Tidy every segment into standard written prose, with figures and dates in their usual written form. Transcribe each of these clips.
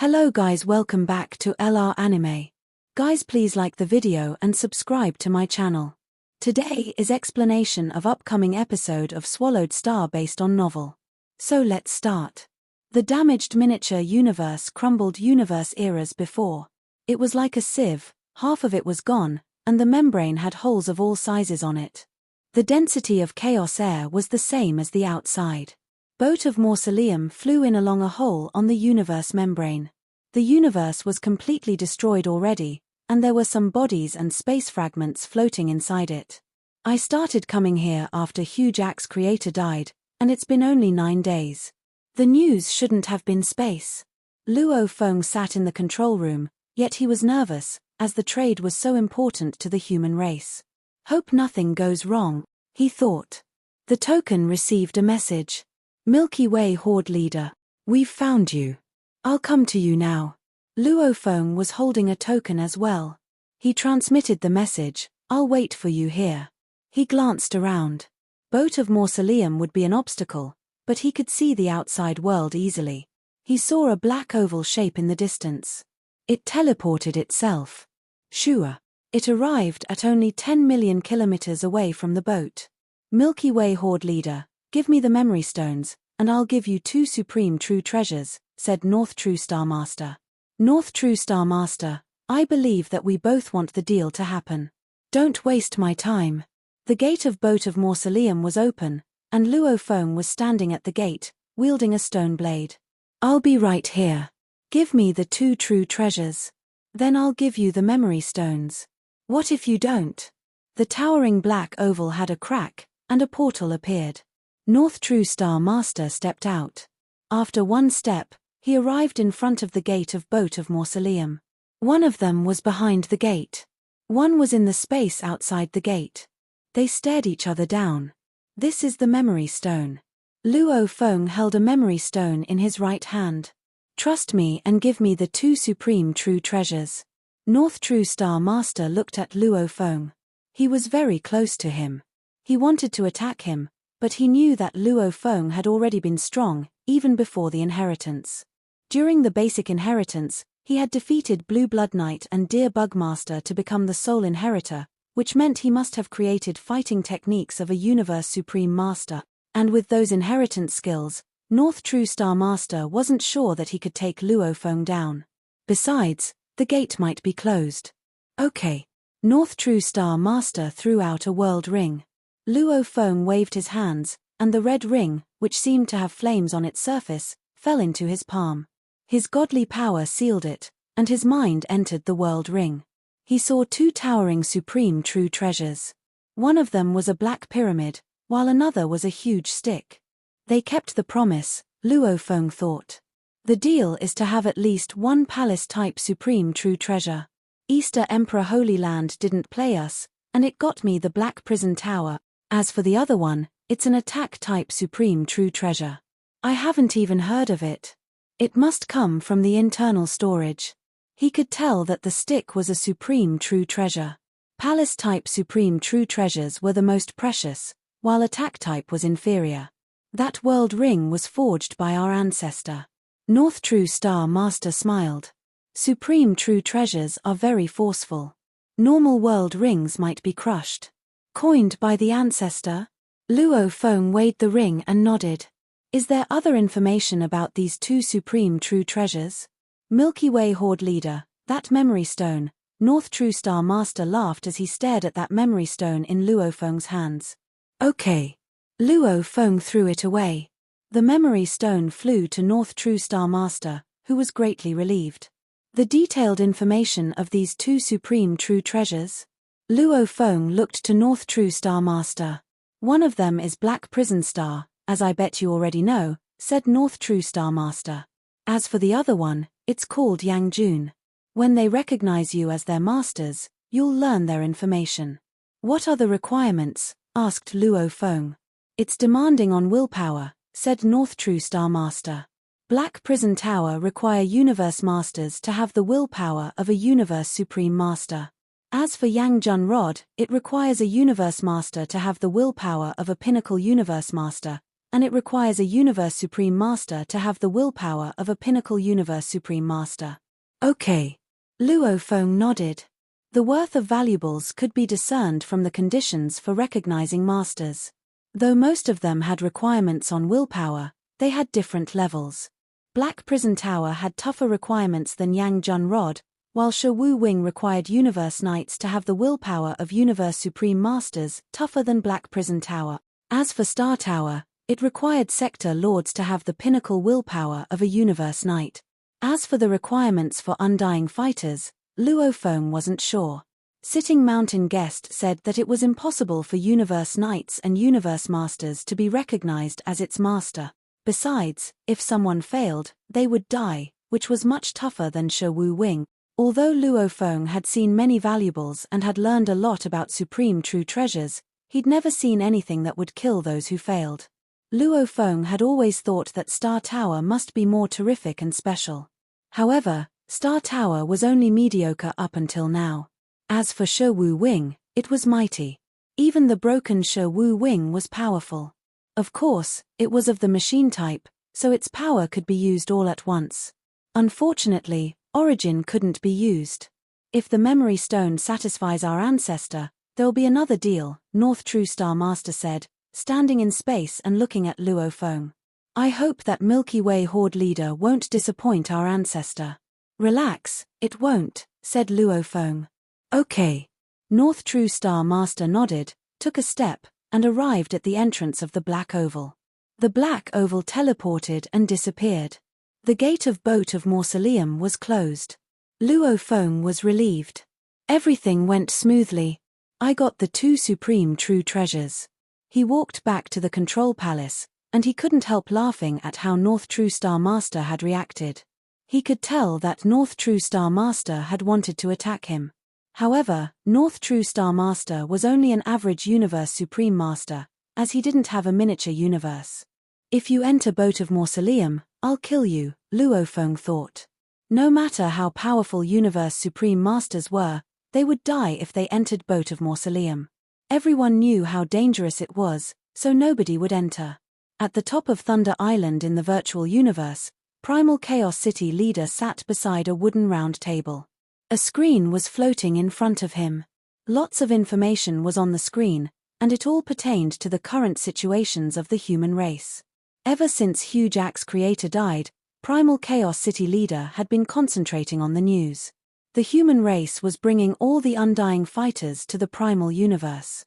Hello guys, welcome back to LR Anime. Guys, please like the video and subscribe to my channel. Today is explanation of upcoming episode of Swallowed Star based on novel. So let's start. The damaged miniature universe crumbled universe eras before. It was like a sieve, half of it was gone, and the membrane had holes of all sizes on it. The density of chaos air was the same as the outside. Boat of Mausoleum flew in along a hole on the universe membrane. The universe was completely destroyed already, and there were some bodies and space fragments floating inside it. I started coming here after Huge Axe creator died, and it's been only 9 days. The news shouldn't have been space. Luo Feng sat in the control room, yet he was nervous, as the trade was so important to the human race. Hope nothing goes wrong, he thought. The token received a message. Milky Way Horde Leader, we've found you. I'll come to you now. Luo Feng was holding a token as well. He transmitted the message, I'll wait for you here. He glanced around. Boat of Mausoleum would be an obstacle, but he could see the outside world easily. He saw a black oval shape in the distance. It teleported itself. Sure. It arrived at only 10 million kilometers away from the boat. Milky Way Horde Leader, give me the memory stones, and I'll give you 2 supreme true treasures, said North True Star Master. North True Star Master, I believe that we both want the deal to happen. Don't waste my time. The gate of Boat of Mausoleum was open, and Luo Feng was standing at the gate, wielding a stone blade. I'll be right here. Give me the 2 true treasures. Then I'll give you the memory stones. What if you don't? The towering black oval had a crack, and a portal appeared. North True Star Master stepped out. After one step, he arrived in front of the gate of Boat of Mausoleum. One of them was behind the gate. One was in the space outside the gate. They stared each other down. This is the memory stone. Luo Feng held a memory stone in his right hand. Trust me and give me the 2 supreme true treasures. North True Star Master looked at Luo Feng. He was very close to him. He wanted to attack him, but he knew that Luo Feng had already been strong, even before the inheritance. During the basic inheritance, he had defeated Blue Blood Knight and Deer Bugmaster to become the sole inheritor, which meant he must have created fighting techniques of a Universe Supreme Master, and with those inheritance skills, North True Star Master wasn't sure that he could take Luo Feng down. Besides, the gate might be closed. Okay. North True Star Master threw out a world ring. Luo Feng waved his hands, and the red ring, which seemed to have flames on its surface, fell into his palm. His godly power sealed it, and his mind entered the world ring. He saw 2 towering supreme true treasures. One of them was a black pyramid, while another was a huge stick. They kept the promise, Luo Feng thought. The deal is to have at least 1 palace-type supreme true treasure. Easter Emperor Holy Land didn't play us, and it got me the Black Prison Tower. As for the other one, it's an attack-type supreme true treasure. I haven't even heard of it. It must come from the internal storage. He could tell that the stick was a supreme true treasure. Palace-type supreme true treasures were the most precious, while attack-type was inferior. That world ring was forged by our ancestor. North True Star Master smiled. Supreme true treasures are very forceful. Normal world rings might be crushed. Coined by the ancestor? Luo Feng weighed the ring and nodded. Is there other information about these 2 supreme true treasures? Milky Way Horde Leader, that memory stone. North True Star Master laughed as he stared at that memory stone in Luo Feng's hands. Okay. Luo Feng threw it away. The memory stone flew to North True Star Master, who was greatly relieved. The detailed information of these 2 supreme true treasures? Luo Feng looked to North True Star Master. One of them is Black Prison Star, as I bet you already know, said North True Star Master. As for the other one, it's called Yang Jun. When they recognize you as their masters, you'll learn their information. What are the requirements? Asked Luo Feng. It's demanding on willpower, said North True Star Master. Black Prison Tower require Universe Masters to have the willpower of a Universe Supreme Master. As for Yang Jun Rod, it requires a Universe Master to have the willpower of a Pinnacle Universe Master, and it requires a Universe Supreme Master to have the willpower of a pinnacle Universe Supreme Master. Okay. Luo Feng nodded. The worth of valuables could be discerned from the conditions for recognizing masters. Though most of them had requirements on willpower, they had different levels. Black Prison Tower had tougher requirements than Yang Jun Rod, while Shi Wu Wing required Universe Knights to have the willpower of Universe Supreme Masters, tougher than Black Prison Tower. As for Star Tower, it required Sector Lords to have the pinnacle willpower of a Universe Knight. As for the requirements for Undying Fighters, Luo Feng wasn't sure. Sitting Mountain Guest said that it was impossible for Universe Knights and Universe Masters to be recognized as its master. Besides, if someone failed, they would die, which was much tougher than Shi Wu Wing. Although Luo Feng had seen many valuables and had learned a lot about supreme true treasures, he'd never seen anything that would kill those who failed. Luo Feng had always thought that Star Tower must be more terrific and special. However, Star Tower was only mediocre up until now. As for Shi Wu Wing, it was mighty. Even the broken Shi Wu Wing was powerful. Of course, it was of the machine type, so its power could be used all at once. Unfortunately, Origin couldn't be used. If the memory stone satisfies our ancestor, there'll be another deal, North True Star Master said, standing in space and looking at Luo Feng. I hope that Milky Way Horde leader won't disappoint our ancestor. Relax, it won't, said Luo Feng. Okay. North True Star Master nodded, took a step, and arrived at the entrance of the Black Oval. The Black Oval teleported and disappeared. The gate of Boat of Mausoleum was closed. Luo Feng was relieved. Everything went smoothly. I got the 2 supreme true treasures. He walked back to the control palace, and he couldn't help laughing at how North True Star Master had reacted. He could tell that North True Star Master had wanted to attack him. However, North True Star Master was only an average Universe Supreme Master, as he didn't have a miniature universe. If you enter Boat of Mausoleum, I'll kill you, Luo Feng thought. No matter how powerful Universe Supreme Masters were, they would die if they entered Boat of Mausoleum. Everyone knew how dangerous it was, so nobody would enter. At the top of Thunder Island in the virtual universe, Primal Chaos City leader sat beside a wooden round table. A screen was floating in front of him. Lots of information was on the screen, and it all pertained to the current situations of the human race. Ever since Huge Axe Creator died, Primal Chaos City leader had been concentrating on the news. The human race was bringing all the Undying Fighters to the Primal Universe.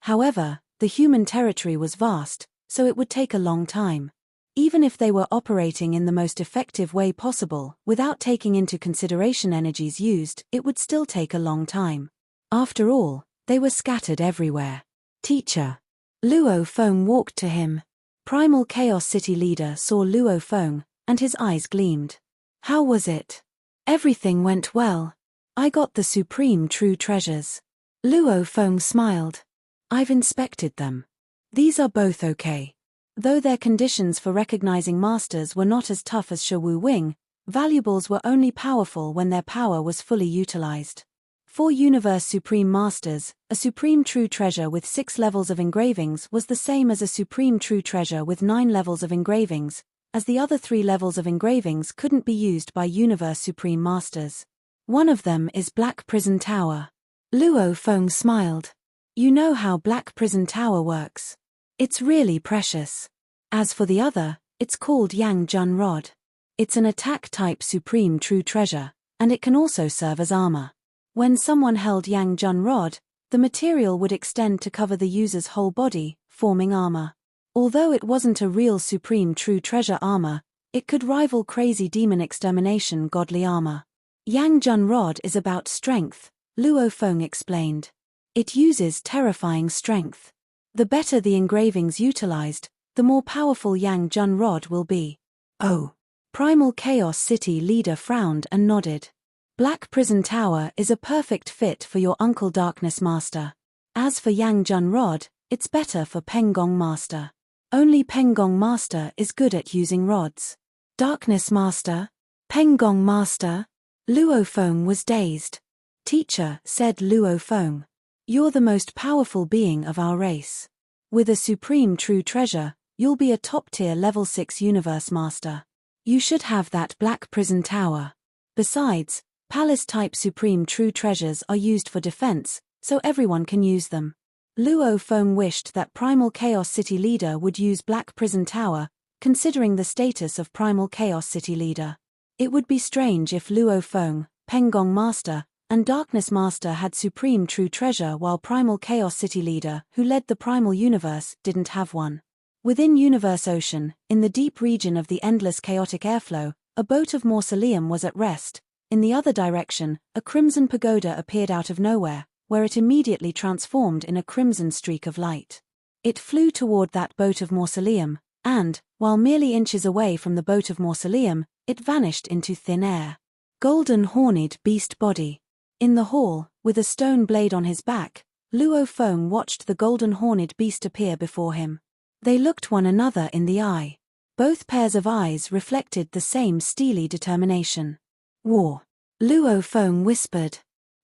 However, the human territory was vast, so it would take a long time. Even if they were operating in the most effective way possible, without taking into consideration energies used, it would still take a long time. After all, they were scattered everywhere. Teacher. Luo Feng walked to him. Primal Chaos City leader saw Luo Feng, and his eyes gleamed. How was it? Everything went well. I got the supreme true treasures. Luo Feng smiled. I've inspected them. These are both okay. Though their conditions for recognizing masters were not as tough as Shi Wu Wing, valuables were only powerful when their power was fully utilized. For Universe Supreme Masters, a Supreme True Treasure with 6 levels of engravings was the same as a Supreme True Treasure with 9 levels of engravings, as the other 3 levels of engravings couldn't be used by Universe Supreme Masters. One of them is Black Prison Tower. Luo Feng smiled. You know how Black Prison Tower works. It's really precious. As for the other, it's called Yang Jun Rod. It's an attack-type Supreme True Treasure, and it can also serve as armor. When someone held Yang Jun Rod, the material would extend to cover the user's whole body, forming armor. Although it wasn't a real Supreme True Treasure armor, it could rival Crazy Demon Extermination Godly Armor. Yang Jun Rod is about strength, Luo Feng explained. It uses terrifying strength. The better the engravings utilized, the more powerful Yang Jun Rod will be. Oh. Primal Chaos City leader frowned and nodded. Black Prison Tower is a perfect fit for your Uncle Darkness Master. As for Yang Jun Rod, it's better for Pengong Master. Only Pengong Master is good at using rods. Darkness Master? Pengong Master? Luo Feng was dazed. Teacher, said Luo Feng. You're the most powerful being of our race. With a supreme true treasure, you'll be a top-tier level 6 universe master. You should have that black prison tower. Besides, palace-type supreme true treasures are used for defense, so everyone can use them. Luo Feng wished that Primal Chaos City Leader would use Black Prison Tower, considering the status of Primal Chaos City Leader. It would be strange if Luo Feng, Penggong Master, and Darkness Master had supreme true treasure while Primal Chaos City Leader, who led the Primal Universe, didn't have one. Within Universe Ocean, in the deep region of the endless chaotic airflow, a boat of mausoleum was at rest. In the other direction, a crimson pagoda appeared out of nowhere, where it immediately transformed in a crimson streak of light. It flew toward that boat of mausoleum, and, while merely inches away from the boat of mausoleum, it vanished into thin air. Golden Horned Beast Body. In the hall, with a stone blade on his back, Luo Feng watched the golden horned beast appear before him. They looked one another in the eye. Both pairs of eyes reflected the same steely determination. War. Luo Feng whispered.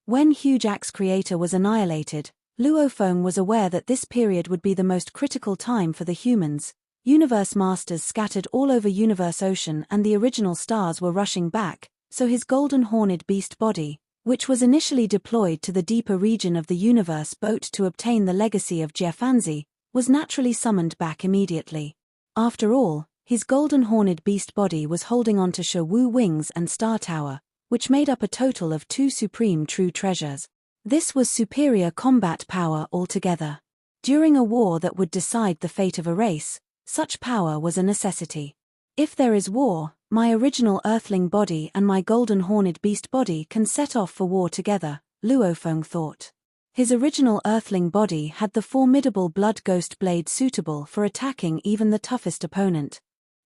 When Huge Axe Creator was annihilated, Luo Feng was aware that this period would be the most critical time for the humans. Universe Masters scattered all over Universe Ocean and the original stars were rushing back, so his golden horned beast body, which was initially deployed to the deeper region of the universe boat to obtain the legacy of Jiefanzi, was naturally summoned back immediately. After all, his golden horned beast body was holding on to Shi-Wu Wings and Star Tower, which made up a total of 2 supreme true treasures. This was superior combat power altogether. During a war that would decide the fate of a race, such power was a necessity. If there is war, my original earthling body and my golden horned beast body can set off for war together, Luo Feng thought. His original earthling body had the formidable blood ghost blade suitable for attacking even the toughest opponent.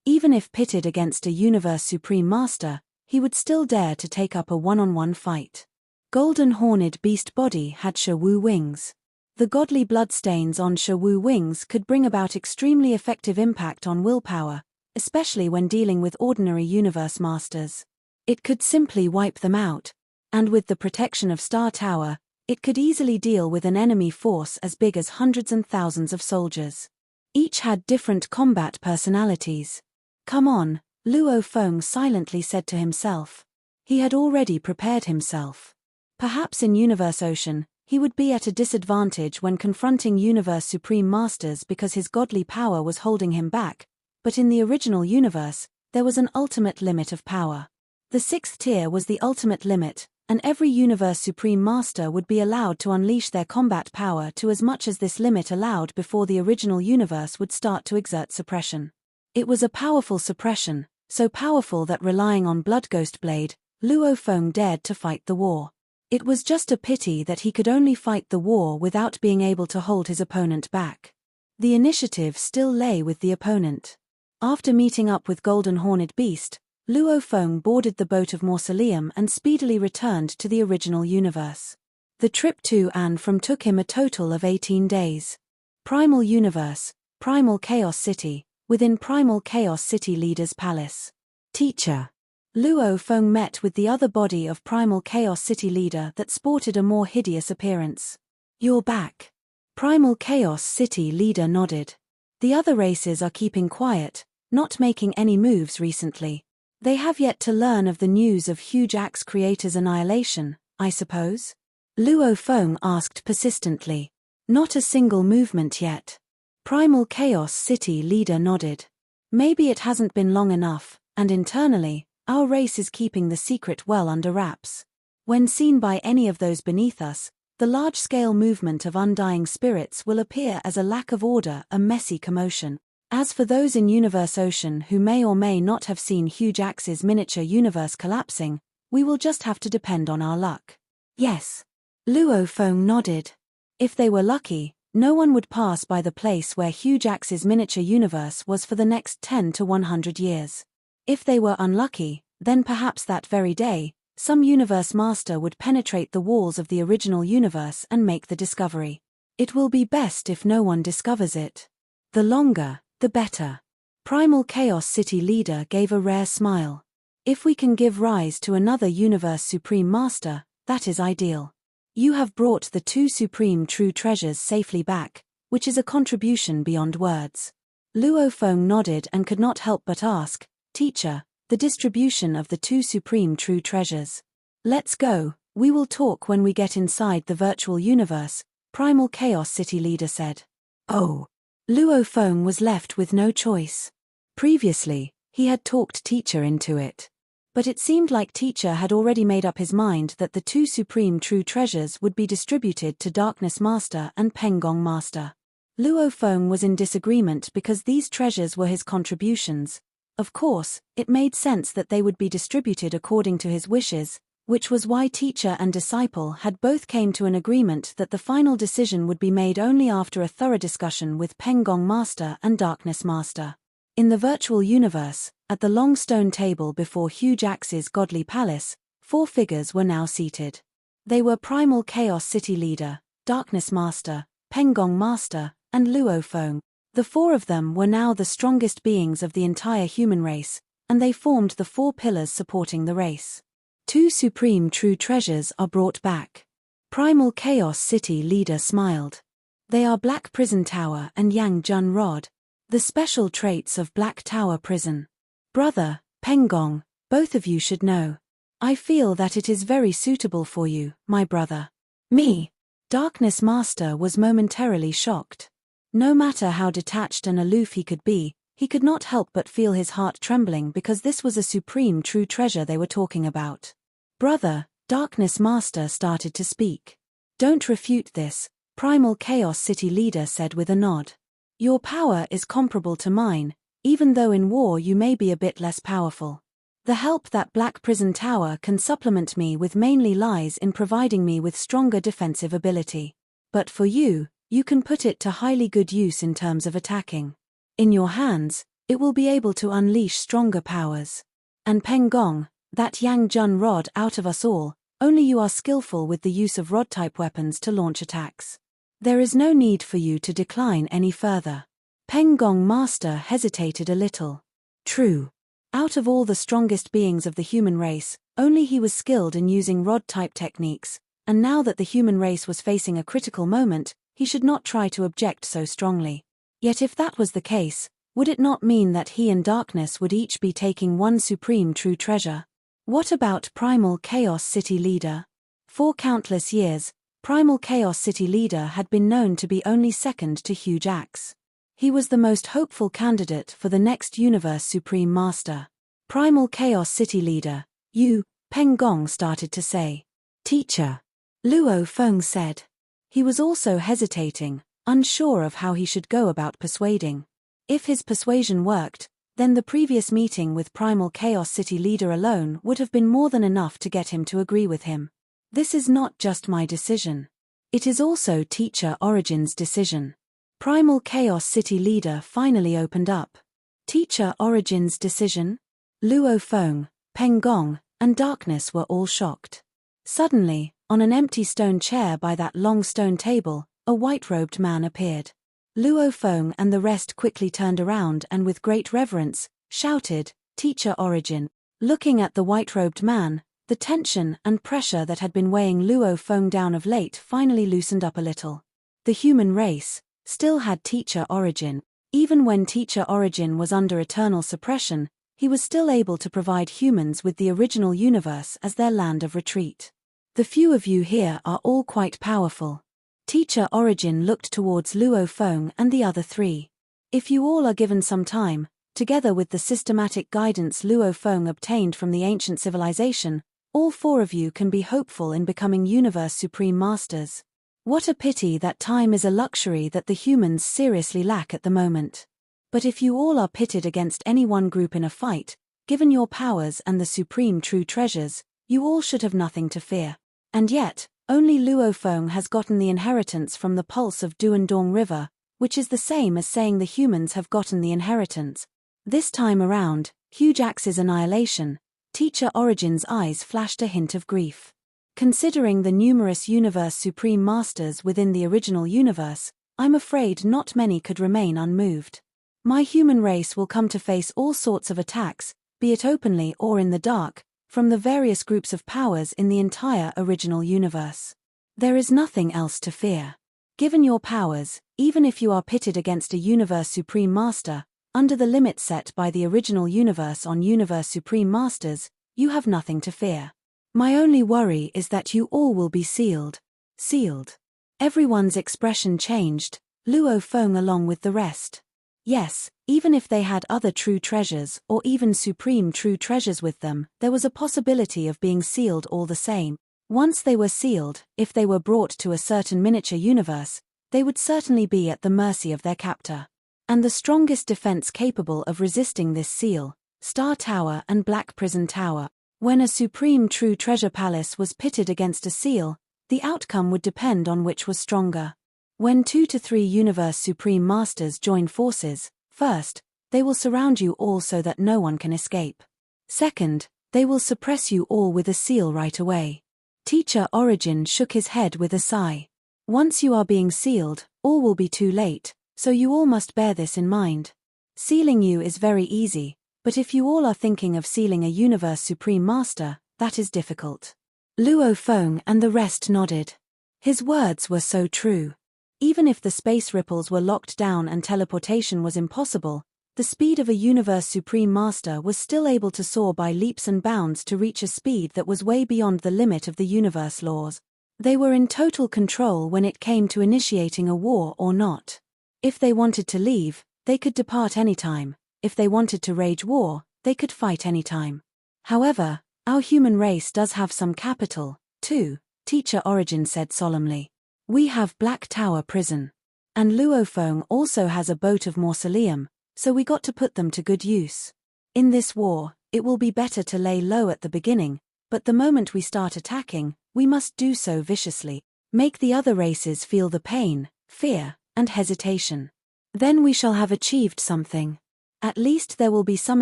Even if pitted against a universe supreme master, he would still dare to take up a one-on-one fight. Golden horned beast body had Shi-Wu Wings. The godly bloodstains on Shi-Wu Wings could bring about extremely effective impact on willpower, especially when dealing with ordinary universe masters. It could simply wipe them out, and with the protection of Star Tower, it could easily deal with an enemy force as big as hundreds and thousands of soldiers. Each had different combat personalities. Come on, Luo Feng silently said to himself. He had already prepared himself. Perhaps in Universe Ocean, he would be at a disadvantage when confronting Universe Supreme Masters because his godly power was holding him back, but in the original universe, there was an ultimate limit of power. The 6th tier was the ultimate limit, and every Universe Supreme Master would be allowed to unleash their combat power to as much as this limit allowed before the original universe would start to exert suppression. It was a powerful suppression, so powerful that relying on Blood Ghost Blade, Luo Feng dared to fight the war. It was just a pity that he could only fight the war without being able to hold his opponent back. The initiative still lay with the opponent. After meeting up with Golden Horned Beast, Luo Feng boarded the boat of Mausoleum and speedily returned to the original universe. The trip to and from took him a total of 18 days. Primal Universe, Primal Chaos City, within Primal Chaos City Leader's Palace. Teacher. Luo Feng met with the other body of Primal Chaos City Leader that sported a more hideous appearance. You're back. Primal Chaos City Leader nodded. The other races are keeping quiet, not making any moves recently. They have yet to learn of the news of Huge Axe Creator's annihilation, I suppose? Luo Feng asked persistently. Not a single movement yet. Primal Chaos City Leader nodded. Maybe it hasn't been long enough, and internally, our race is keeping the secret well under wraps. When seen by any of those beneath us, the large-scale movement of undying spirits will appear as a lack of order, a messy commotion. As for those in Universe Ocean who may or may not have seen Huge Axe's miniature universe collapsing, we will just have to depend on our luck. Yes. Luo Feng nodded. If they were lucky, no one would pass by the place where Huge Axe's miniature universe was for the next 10 to 100 years. If they were unlucky, then perhaps that very day, some universe master would penetrate the walls of the original universe and make the discovery. It will be best if no one discovers it. The longer, the better. Primal Chaos City Leader gave a rare smile. If we can give rise to another Universe Supreme Master, that is ideal. You have brought the 2 supreme true treasures safely back, which is a contribution beyond words. Luo Feng nodded and could not help but ask, "Teacher, the distribution of the two supreme true treasures." "Let's go, we will talk when we get inside the virtual universe," Primal Chaos City leader said. Oh. Luo Feng was left with no choice. Previously, he had talked Teacher into it. But it seemed like Teacher had already made up his mind that the two supreme true treasures would be distributed to Darkness Master and Pengong Master. Luo Feng was in disagreement because these treasures were his contributions. Of course, it made sense that they would be distributed according to his wishes, which was why teacher and disciple had both came to an agreement that the final decision would be made only after a thorough discussion with Pengong Master and Darkness Master. In the virtual universe, at the long stone table before Huge Axe's godly palace, 4 figures were now seated. They were Primal Chaos City leader, Darkness Master, Pengong Master, and Luo Feng. The 4 of them were now the strongest beings of the entire human race, and they formed the 4 pillars supporting the race. 2 supreme true treasures are brought back. Primal Chaos City leader smiled. They are Black Prison Tower and Yang Jun Rod, the special traits of Black Tower Prison. Brother, Pengong, both of you should know. I feel that it is very suitable for you, my brother. Me? Darkness Master was momentarily shocked. No matter how detached and aloof he could not help but feel his heart trembling because this was a supreme true treasure they were talking about. Brother, Darkness Master started to speak. Don't refute this, Primal Chaos City leader said with a nod. Your power is comparable to mine, even though in war you may be a bit less powerful. The help that Black Prison Tower can supplement me with mainly lies in providing me with stronger defensive ability. But for you, you can put it to highly good use in terms of attacking. In your hands, it will be able to unleash stronger powers. And Pengong, that Yang Jun Rod out of us all, only you are skillful with the use of rod-type weapons to launch attacks. There is no need for you to decline any further. Pengong Master hesitated a little. True. Out of all the strongest beings of the human race, only he was skilled in using rod-type techniques, and now that the human race was facing a critical moment, he should not try to object so strongly. Yet if that was the case, would it not mean that he and Darkness would each be taking 1 supreme true treasure? What about Primal Chaos City leader? For countless years, Primal Chaos City leader had been known to be only second to Huge Axe. He was the most hopeful candidate for the next Universe Supreme Master. Primal Chaos City leader, you, Pengong started to say. Teacher. Luo Feng said. He was also hesitating, unsure of how he should go about persuading. If his persuasion worked, then the previous meeting with Primal Chaos City leader alone would have been more than enough to get him to agree with him. This is not just my decision. It is also Teacher Origin's decision. Primal Chaos City leader finally opened up. Teacher Origin's decision? Luo Feng, Pengong, and Darkness were all shocked. Suddenly, on an empty stone chair by that long stone table, a white-robed man appeared. Luo Feng and the rest quickly turned around and with great reverence, shouted, Teacher Origin. Looking at the white-robed man, the tension and pressure that had been weighing Luo Feng down of late finally loosened up a little. The human race still had Teacher Origin. Even when Teacher Origin was under eternal suppression, he was still able to provide humans with the original universe as their land of retreat. The few of you here are all quite powerful. Teacher Origin looked towards Luo Feng and the other 3. If you all are given some time, together with the systematic guidance Luo Feng obtained from the ancient civilization, all 4 of you can be hopeful in becoming Universe Supreme Masters. What a pity that time is a luxury that the humans seriously lack at the moment. But if you all are pitted against any one group in a fight, given your powers and the supreme true treasures, you all should have nothing to fear. And yet, only Luo Feng has gotten the inheritance from the pulse of Duandong River, which is the same as saying the humans have gotten the inheritance. This time around, Huge Axe's annihilation, Teacher Origin's eyes flashed a hint of grief. Considering the numerous Universe Supreme Masters within the original universe, I'm afraid not many could remain unmoved. My human race will come to face all sorts of attacks, be it openly or in the dark, from the various groups of powers in the entire original universe. There is nothing else to fear. Given your powers, Even if you are pitted against a Universe Supreme Master, under the limit set by the original universe on Universe Supreme Masters, you have nothing to fear. My only worry is that you all will be sealed. Sealed. Everyone's expression changed, Luo Feng along with the rest. Yes, even if they had other true treasures or even supreme true treasures with them, there was a possibility of being sealed all the same. Once they were sealed, if they were brought to a certain miniature universe, they would certainly be at the mercy of their captor. And the strongest defense capable of resisting this seal, Star Tower and Black Prison Tower. When a supreme true treasure palace was pitted against a seal, the outcome would depend on which was stronger. When 2 to 3 Universe Supreme Masters join forces, first, they will surround you all so that no one can escape. Second, they will suppress you all with a seal right away. Teacher Origin shook his head with a sigh. Once you are being sealed, all will be too late, so you all must bear this in mind. Sealing you is very easy, but if you all are thinking of sealing a Universe Supreme Master, that is difficult. Luo Feng and the rest nodded. His words were so true. Even if the space ripples were locked down and teleportation was impossible, the speed of a Universe Supreme Master was still able to soar by leaps and bounds to reach a speed that was way beyond the limit of the universe laws. They were in total control when it came to initiating a war or not. If they wanted to leave, they could depart anytime. If they wanted to wage war, they could fight anytime. However, our human race does have some capital, too, Teacher Origin said solemnly. We have Black Tower Prison. And Luo Feng also has a boat of mausoleum, so we got to put them to good use. In this war, it will be better to lay low at the beginning, but the moment we start attacking, we must do so viciously. Make the other races feel the pain, fear, and hesitation. Then we shall have achieved something. At least there will be some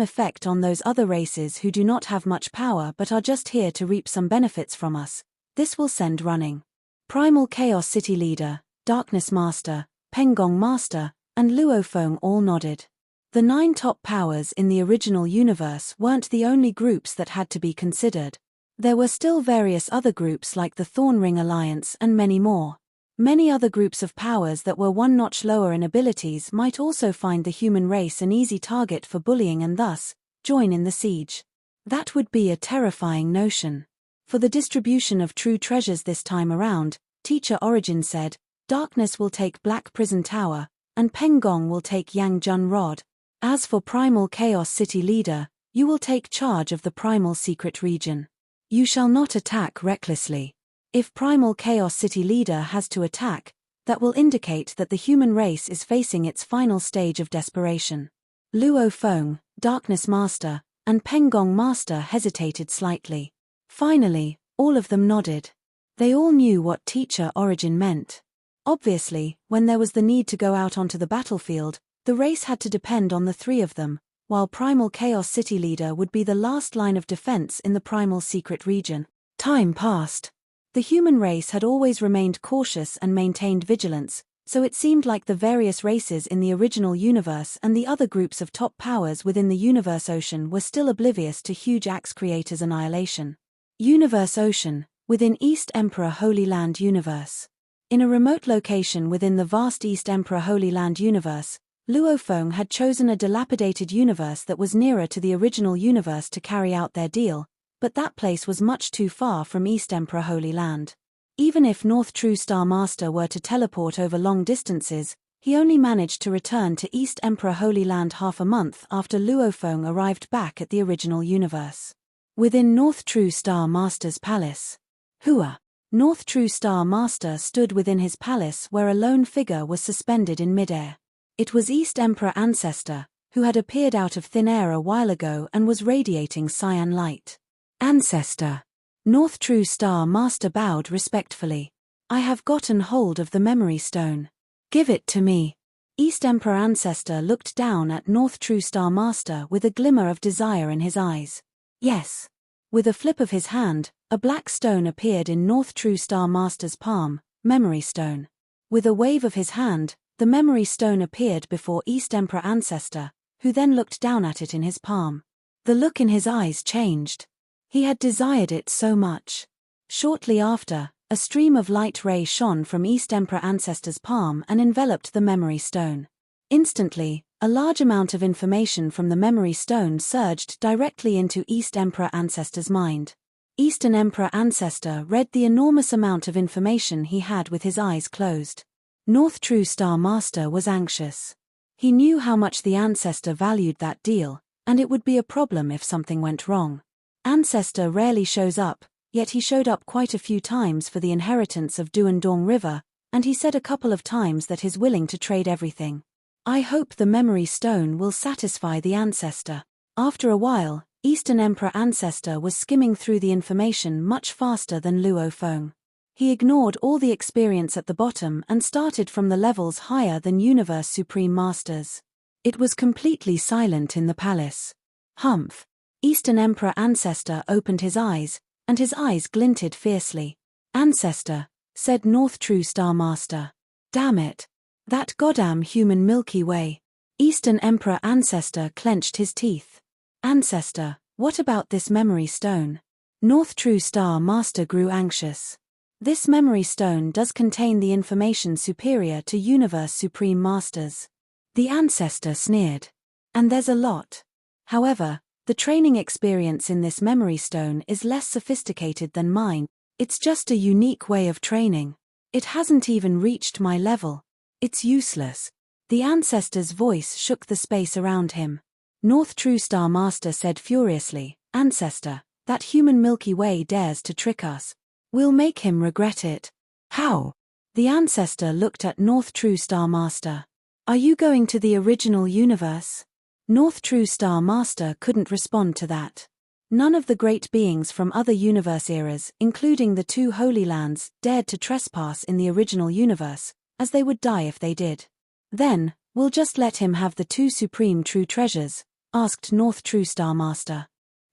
effect on those other races who do not have much power but are just here to reap some benefits from us. This will send running. Primal Chaos City Leader, Darkness Master, Pengong Master, and Luo Feng all nodded. The 9 top powers in the original universe weren't the only groups that had to be considered. There were still various other groups like the Thorn Ring Alliance and many more. Many other groups of powers that were one notch lower in abilities might also find the human race an easy target for bullying and thus, join in the siege. That would be a terrifying notion. For the distribution of true treasures this time around, Teacher Origin said, Darkness will take Black Prison Tower, and Pengong will take Yangjun Rod. As for Primal Chaos City Leader, you will take charge of the Primal Secret Region. You shall not attack recklessly. If Primal Chaos City Leader has to attack, that will indicate that the human race is facing its final stage of desperation. Luo Feng, Darkness Master, and Pengong Master hesitated slightly. Finally, all of them nodded. They all knew what Teacher Origin meant. Obviously, when there was the need to go out onto the battlefield, the race had to depend on the 3 of them, while Primal Chaos City Leader would be the last line of defense in the Primal Secret Region. Time passed. The human race had always remained cautious and maintained vigilance, so it seemed like the various races in the original universe and the other groups of top powers within the Universe Ocean were still oblivious to Huge Axe Creator's annihilation. Universe Ocean, within East Emperor Holy Land Universe. In a remote location within the vast East Emperor Holy Land Universe, Luo Feng had chosen a dilapidated universe that was nearer to the original universe to carry out their deal, but that place was much too far from East Emperor Holy Land. Even if North True Star Master were to teleport over long distances, he only managed to return to East Emperor Holy Land half a month after Luo Feng arrived back at the original universe. Within North True Star Master's palace. Hua. North True Star Master stood within his palace where a lone figure was suspended in midair. It was East Emperor Ancestor, who had appeared out of thin air a while ago and was radiating cyan light. Ancestor. North True Star Master bowed respectfully. I have gotten hold of the memory stone. Give it to me. East Emperor Ancestor looked down at North True Star Master with a glimmer of desire in his eyes. Yes. With a flip of his hand, a black stone appeared in North True Star Master's palm, Memory Stone. With a wave of his hand, the Memory Stone appeared before East Emperor Ancestor, who then looked down at it in his palm. The look in his eyes changed. He had desired it so much. Shortly after, A stream of light ray shone from East Emperor Ancestor's palm and enveloped the memory stone. Instantly, a large amount of information from the memory stone surged directly into East Emperor Ancestor's mind. Eastern Emperor Ancestor read the enormous amount of information he had with his eyes closed. North True Star Master was anxious. He knew how much the Ancestor valued that deal, and it would be a problem if something went wrong. Ancestor rarely shows up, yet he showed up quite a few times for the inheritance of Duandong River, and he said a couple of times that he's willing to trade everything. I hope the memory stone will satisfy the Ancestor. After a while, Eastern Emperor Ancestor was skimming through the information much faster than Luo Feng. He ignored all the experience at the bottom and started from the levels higher than Universe Supreme Masters. It was completely silent in the palace. Humph! Eastern Emperor Ancestor opened his eyes, and his eyes glinted fiercely. Ancestor, said North True Star Master. Damn it! That goddamn human Milky Way. Eastern Emperor Ancestor clenched his teeth. Ancestor, what about this memory stone? North True Star Master grew anxious. This memory stone does contain the information superior to Universe Supreme Masters. The Ancestor sneered. And there's a lot. However, the training experience in this memory stone is less sophisticated than mine. It's just a unique way of training. It hasn't even reached my level. It's useless. The Ancestor's voice shook the space around him. North True Star Master said furiously, Ancestor, that human Milky Way dares to trick us. We'll make him regret it. How? The Ancestor looked at North True Star Master. Are you going to the original universe? North True Star Master couldn't respond to that. None of the great beings from other universe eras, including the two Holy Lands, dared to trespass in the original universe, as they would die if they did. Then, we'll just let him have the two supreme true treasures, asked North True Star Master.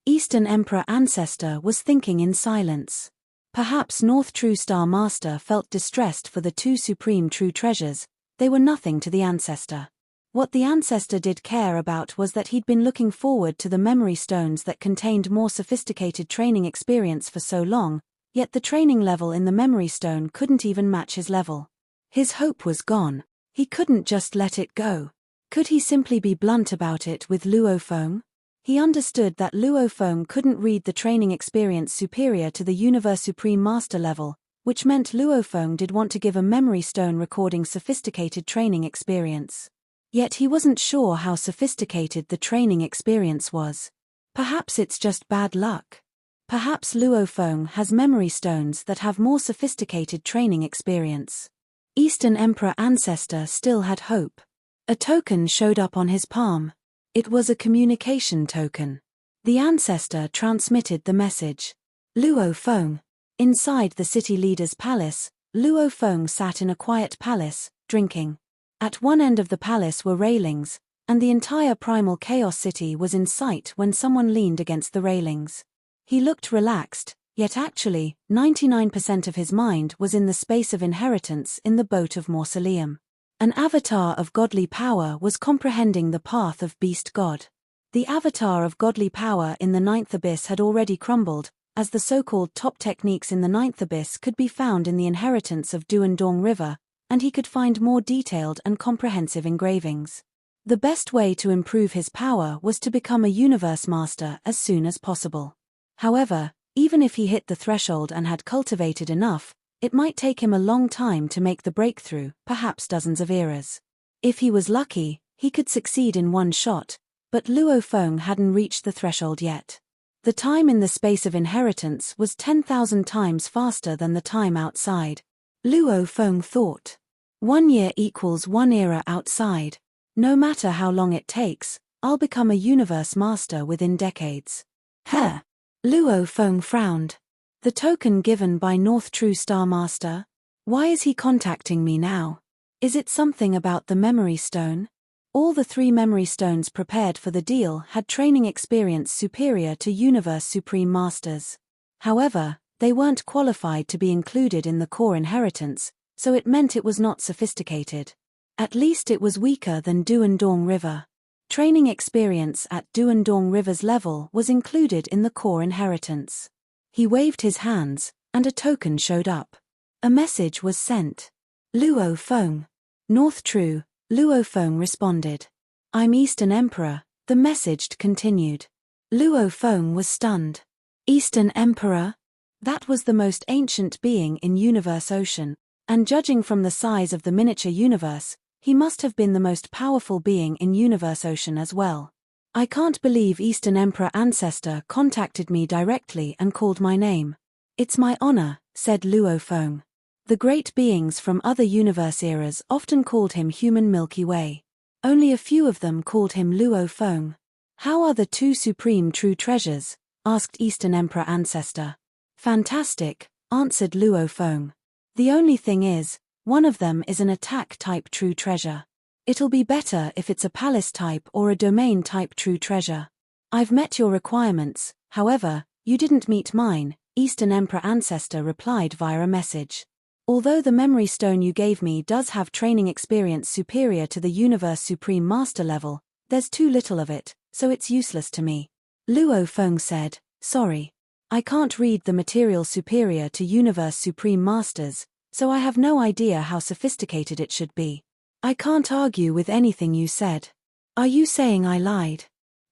Eastern Emperor Ancestor was thinking in silence. Perhaps North True Star Master felt distressed for the two supreme true treasures. They were nothing to the Ancestor. What the Ancestor did care about was that he'd been looking forward to the memory stones that contained more sophisticated training experience for so long, yet the training level in the memory stone couldn't even match his level. His hope was gone. He couldn't just let it go. Could he simply be blunt about it with Luo Feng? He understood that Luo Feng couldn't read the training experience superior to the Universe Supreme Master level, which meant Luo Feng did want to give a memory stone recording sophisticated training experience. Yet he wasn't sure how sophisticated the training experience was. Perhaps it's just bad luck. Perhaps Luo Feng has memory stones that have more sophisticated training experience. Eastern Emperor Ancestor still had hope. A token showed up on his palm. It was a communication token. The Ancestor transmitted the message. Luo Feng. Inside the city leader's palace, Luo Feng sat in a quiet palace, drinking. At one end of the palace were railings, and the entire primal chaos city was in sight when someone leaned against the railings. He looked relaxed, yet actually, 99% of his mind was in the space of inheritance in the boat of Mausoleum. An avatar of godly power was comprehending the path of Beast God. The avatar of godly power in the Ninth Abyss had already crumbled, as the so-called top techniques in the Ninth Abyss could be found in the inheritance of Duandong River, and he could find more detailed and comprehensive engravings. The best way to improve his power was to become a universe master as soon as possible. However, even if he hit the threshold and had cultivated enough, it might take him a long time to make the breakthrough, perhaps dozens of eras. If he was lucky, he could succeed in one shot, but Luo Feng hadn't reached the threshold yet. The time in the space of inheritance was 10,000 times faster than the time outside. Luo Feng thought. 1 year equals 1 era outside. No matter how long it takes, I'll become a universe master within decades. Huh. Luo Feng frowned. The token given by North True Star Master? Why is he contacting me now? Is it something about the memory stone? All the 3 memory stones prepared for the deal had training experience superior to Universe Supreme Masters. However, they weren't qualified to be included in the core inheritance, so it meant it was not sophisticated. At least it was weaker than Duandong River. Training experience at Duandong River's level was included in the core inheritance. He waved his hands, and a token showed up. A message was sent. Luo Feng. North True, Luo Feng responded. I'm Eastern Emperor, the message continued. Luo Feng was stunned. Eastern Emperor? That was the most ancient being in Universe Ocean, and judging from the size of the miniature universe, he must have been the most powerful being in Universe Ocean as well. I can't believe Eastern Emperor Ancestor contacted me directly and called my name. It's my honor, said Luo Feng. The great beings from other universe eras often called him Human Milky Way. Only a few of them called him Luo Feng. How are the two supreme true treasures? Asked Eastern Emperor Ancestor. Fantastic, answered Luo Feng. The only thing is, one of them is an attack-type true treasure. It'll be better if it's a palace-type or a domain-type true treasure. I've met your requirements, however, you didn't meet mine, Eastern Emperor Ancestor replied via a message. Although the memory stone you gave me does have training experience superior to the Universe Supreme Master level, there's too little of it, so it's useless to me. Luo Feng said, sorry. I can't read the material superior to Universe Supreme Masters, so I have no idea how sophisticated it should be. I can't argue with anything you said. Are you saying I lied?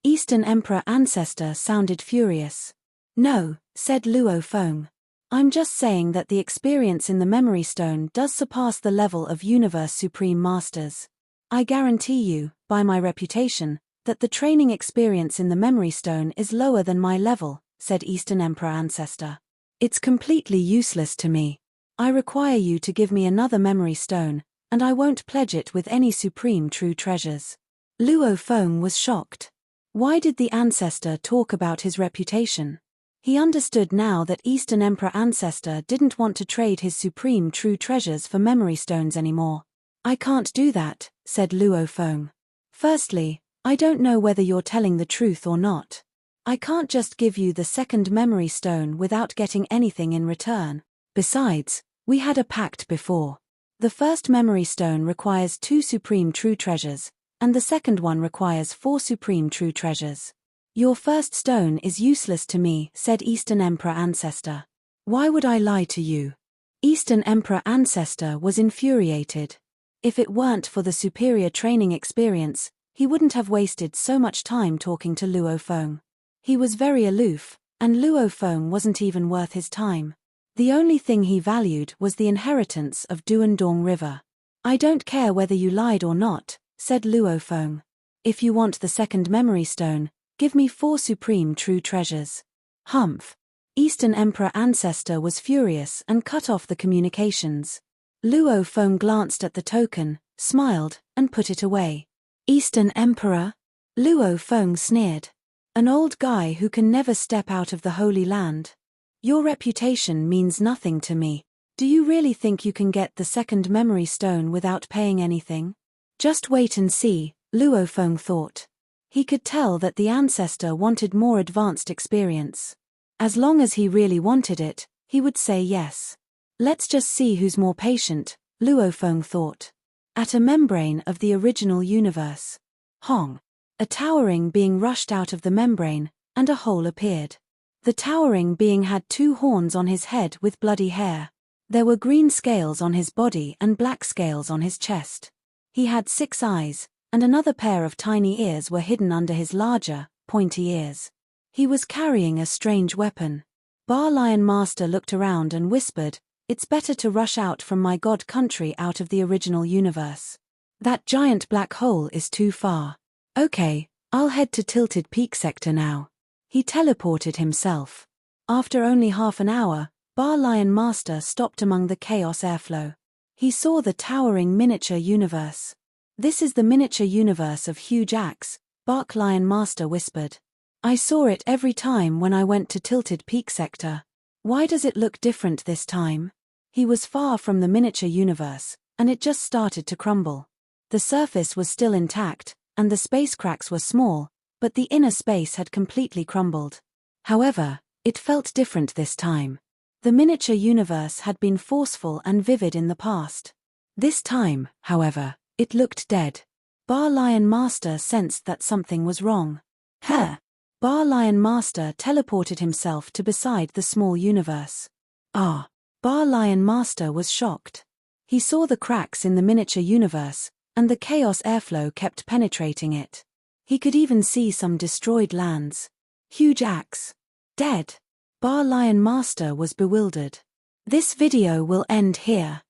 Eastern Emperor Ancestor sounded furious. No, said Luo Feng. I'm just saying that the experience in the memory stone does surpass the level of Universe Supreme Masters. I guarantee you, by my reputation, that the training experience in the memory stone is lower than my level, said Eastern Emperor Ancestor. It's completely useless to me. I require you to give me another memory stone, and I won't pledge it with any supreme true treasures. Luo Feng was shocked. Why did the Ancestor talk about his reputation? He understood now that Eastern Emperor Ancestor didn't want to trade his supreme true treasures for memory stones anymore. I can't do that, said Luo Feng. Firstly, I don't know whether you're telling the truth or not. I can't just give you the second memory stone without getting anything in return. Besides, we had a pact before. The first memory stone requires 2 supreme true treasures, and the second one requires 4 supreme true treasures. Your first stone is useless to me, said Eastern Emperor Ancestor. Why would I lie to you? Eastern Emperor Ancestor was infuriated. If it weren't for the superior training experience, he wouldn't have wasted so much time talking to Luo Feng. He was very aloof, and Luo Feng wasn't even worth his time. The only thing he valued was the inheritance of Duandong River. I don't care whether you lied or not, said Luo Feng. If you want the second memory stone, give me 4 supreme true treasures. Humph. Eastern Emperor Ancestor was furious and cut off the communications. Luo Feng glanced at the token, smiled, and put it away. Eastern Emperor? Luo Feng sneered. An old guy who can never step out of the Holy Land. Your reputation means nothing to me. Do you really think you can get the second memory stone without paying anything? Just wait and see, Luo Feng thought. He could tell that the Ancestor wanted more advanced experience. As long as he really wanted it, he would say yes. Let's just see who's more patient, Luo Feng thought. At a membrane of the original universe. Hong. A towering being rushed out of the membrane, and a hole appeared. The towering being had 2 horns on his head with bloody hair. There were green scales on his body and black scales on his chest. He had 6 eyes, and another pair of tiny ears were hidden under his larger, pointy ears. He was carrying a strange weapon. Bar Lion Master looked around and whispered, "It's better to rush out from my god country out of the original universe. That giant black hole is too far. Okay, I'll head to Tilted Peak Sector now." He teleported himself. After only half an hour, Bar Lion Master stopped among the chaos airflow. He saw the towering miniature universe. "This is the miniature universe of Huge Axe," Bark Lion Master whispered. "I saw it every time when I went to Tilted Peak Sector. Why does it look different this time?" He was far from the miniature universe, and it just started to crumble. The surface was still intact, and the space cracks were small, but the inner space had completely crumbled. However, it felt different this time. The miniature universe had been forceful and vivid in the past. This time, however, it looked dead. Bar Lion Master sensed that something was wrong. Huh! Bar Lion Master teleported himself to beside the small universe. "Ah! Bar Lion Master was shocked. He saw the cracks in the miniature universe, and the chaos airflow kept penetrating it. He could even see some destroyed lands. Huge axe. Dead. Bar Lion Master was bewildered. This video will end here.